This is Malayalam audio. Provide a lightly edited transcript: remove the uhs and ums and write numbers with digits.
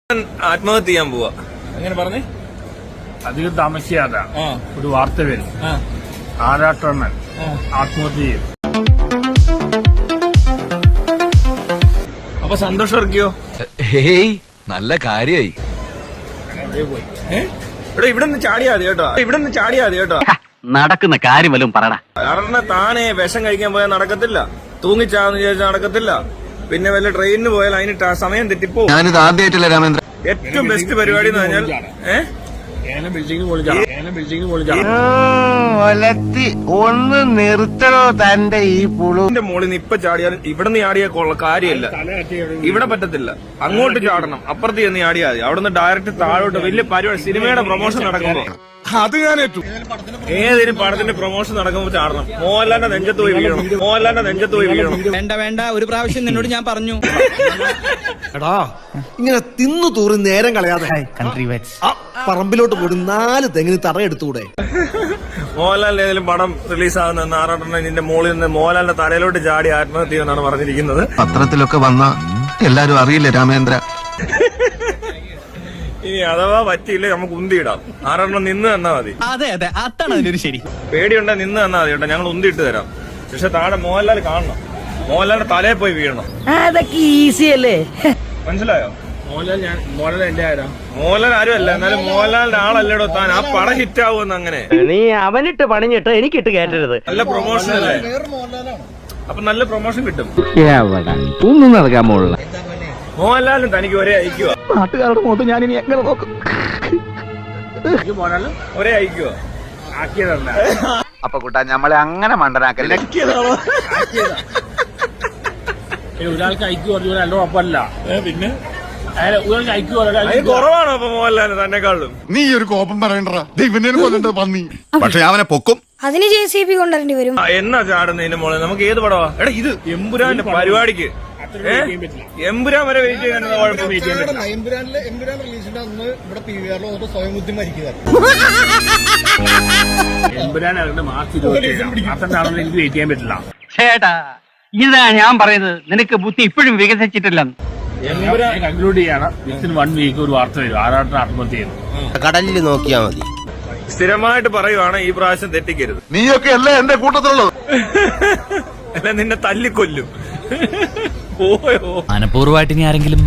ആത്മഹത്യ ചെയ്യാൻ പോവാ. അങ്ങനെ പറഞ്ഞേ. അധികം താമസിയാതെ ഒരു വാർത്ത വരും. ആരാട്ടണ്ണൻ ആത്മഹത്യ ചെയ്യും. അപ്പൊ സന്തോഷം ഇറക്കിയോ? ഹേയ് നല്ല കാര്യായി. ഇവിടെ നിന്ന് ചാടിയാതി കേട്ടോ, ഇവിടെ നിന്ന് ചാടിയാതി കേട്ടോ. നടക്കുന്ന കാര്യം വല്ലതും പറയടാ. കാരണം താനെ വിഷം കഴിക്കാൻ പോയാൽ നടക്കത്തില്ല, തൂങ്ങിച്ചാന്ന് ചോദിച്ചാൽ നടക്കത്തില്ല, പിന്നെ വല്ല ട്രെയിനിന് പോയാൽ അതിന് സമയം തെറ്റിപ്പോ. ഞാനിത് ആദ്യമായിട്ടില്ല രാമേന്ദ്ര. ഏറ്റവും ബെസ്റ്റ് പരിപാടി എന്ന് പറഞ്ഞാൽ ഒന്ന് നിർത്തണോ തന്റെ ഈ പുളുവിന്റെ മോളിൽ നിന്ന് ഇപ്പൊ ചാടിയാലും ഇവിടെ നിന്ന് ചാടിയാൽ കാര്യമില്ല. ഇവിടെ പറ്റത്തില്ല, അങ്ങോട്ട് ചാടണം. അപ്പുറത്ത് ചെന്ന് ചാടിയാൽ മതി. അവിടെ നിന്ന് ഡയറക്റ്റ് താഴോട്ട്. വലിയ പരിപാടി, സിനിമയുടെ പ്രൊമോഷൻ നടക്കുമ്പോ അത് ഞാൻ ഏറ്റു. ഏതൊരു പടത്തിന്റെ പ്രൊമോഷൻ നടക്കുമ്പോ ചാടണം. മോഹൻലാലിന്റെ നെഞ്ചത്ത് പോയി വീഴണം, മോഹൻലാലിന്റെ നെഞ്ചത്ത് പോയി വീഴണം. വേണ്ട, ഒരു പ്രാവശ്യം നിന്നോട് ഞാൻ പറഞ്ഞു. എടാ ഇങ്ങനെ തിന്നു തൂറി നേരം കളയാതെ പറമ്പിലോട്ട് പോയി 4 തെങ്ങിന് തറയെടുത്തൂടെ. മോഹൻലാലിന്റെ ഏതെങ്കിലും പടം റിലീസാകുന്ന ആറാട്ടെണ്ണ നിന്റെ മോളിൽ നിന്ന് മോഹൻലാലിന്റെ തലയിലോട്ട് ചാടി ആത്മഹത്യ ചെയ്യുമെന്നാണ് പറഞ്ഞിരിക്കുന്നത്. പത്രത്തിലൊക്കെ വന്ന എല്ലാരും അറിയില്ല രാമേന്ദ്ര. ഇനി അഥവാ പറ്റിയില്ലേ നമുക്ക് ഉന്തിയിടാം. ആറെണ്ണം നിന്ന് തന്നാ മതി. അതെ അതാണ് അതിനൊരു ശരി. പേടിയുണ്ടെ നിന്ന് തന്നാ മതി കേട്ടോ, ഞങ്ങൾ ഉന്തിയിട്ട് തരാം. പക്ഷെ താഴെ മോഹൻലാൽ കാണണം, മോഹൻലാലിന്റെ തലയിൽ പോയി വീഴണം. അതൊക്കെ ഈസി അല്ലേ? മനസ്സിലായോ? മോഹൻലാൽ എന്റെ ആരാ? മോഹൻലാൽ ആരുമല്ല, എന്നാലും മോഹൻലാലിന്റെ ആളല്ലടോ താൻ. ആ പടം ഹിറ്റ് ആവുമെന്ന് അങ്ങനെ. നീ അവനിട്ട് പണിഞ്ഞിട്ട് എനിക്കിട്ട് കേട്ടരുത്. നല്ല പ്രൊമോഷൻ അല്ലേ? അപ്പൊ നല്ല പ്രൊമോഷൻ കിട്ടും. ഒന്നും നടക്കാൻ പോലുള്ള മോഹൻലാലും തനിക്ക് ഒരേ ഐക്യുവാ. നാട്ടുകാരുടെ മുഖത്ത് ഞാൻ ഇനി എങ്ങനെ നോക്കും? ഒരേ ഐക്യുവാ. ആക്കിയതല്ല. അപ്പൊ കൂട്ടാ നമ്മളെ അങ്ങനെ മണ്ടനാക്കല്ലേ. ഒരാൾക്ക് ഐക്യു പറഞ്ഞു രണ്ടോ ഒപ്പല്ല. പിന്നെ ഒരാൾക്ക് ഐക്യു പറഞ്ഞു കുറവാണോ അപ്പൊ മോഹൻലാലിന് തന്നെക്കാളും? നീ ഒരു കോപം പറയണ്ടാ. ദൈവനെ കൊല്ലണ്ട പന്നി. പക്ഷെ അവനെ പൊക്കും. അതിന് JCB കൊണ്ടുവരേണ്ടി വരും. എന്നാ ചാടുന്നതിന്റെ മോളെ നമുക്ക് ഏത് പടവാ? എടാ ഇത് എമ്പുരാന്റെ പരിപാടിക്ക് എമ്പുരാൻ വരെ വെയിറ്റ് ചെയ്യാനുള്ള കുഴപ്പം. വെയിറ്റ് ചെയ്യാൻ എമ്പുരാൻ റിലീസിന്റെ അന്ന് ഇവിടെ PVR സ്വയം ബുദ്ധി മരിക്കുക. എമ്പുരാനാണ് മാർച്ച് 27 അത്രനാണെന്ന് എനിക്ക് വെയിറ്റ് ചെയ്യാൻ പറ്റില്ല. ചേട്ടാ ഇതാ ഞാൻ പറയുന്നത്, നിനക്ക് ബുദ്ധി ഇപ്പോഴും വികസിച്ചിട്ടില്ലെന്ന്. കൺക്ലൂഡ് ചെയ്യാണ്. വിത്തിൻ 1 വീക്ക് ഒരു വാർത്ത വരും. ആരാട്ടൻ ആത്മഹത്യ ചെയ്യുന്നു. കടലിൽ നോക്കിയാ മതി. സ്ഥിരമായിട്ട് പറയുവാണ് ഈ പ്രാവശ്യം തെറ്റിക്കരുത്. നീയൊക്കെ അല്ലേ എന്റെ കൂട്ടത്തിലുള്ളത്. അല്ല നിന്നെ തല്ലിക്കൊല്ലും. പോയോ മനഃപൂർവ്വമായിട്ട് ഇനി ആരെങ്കിലും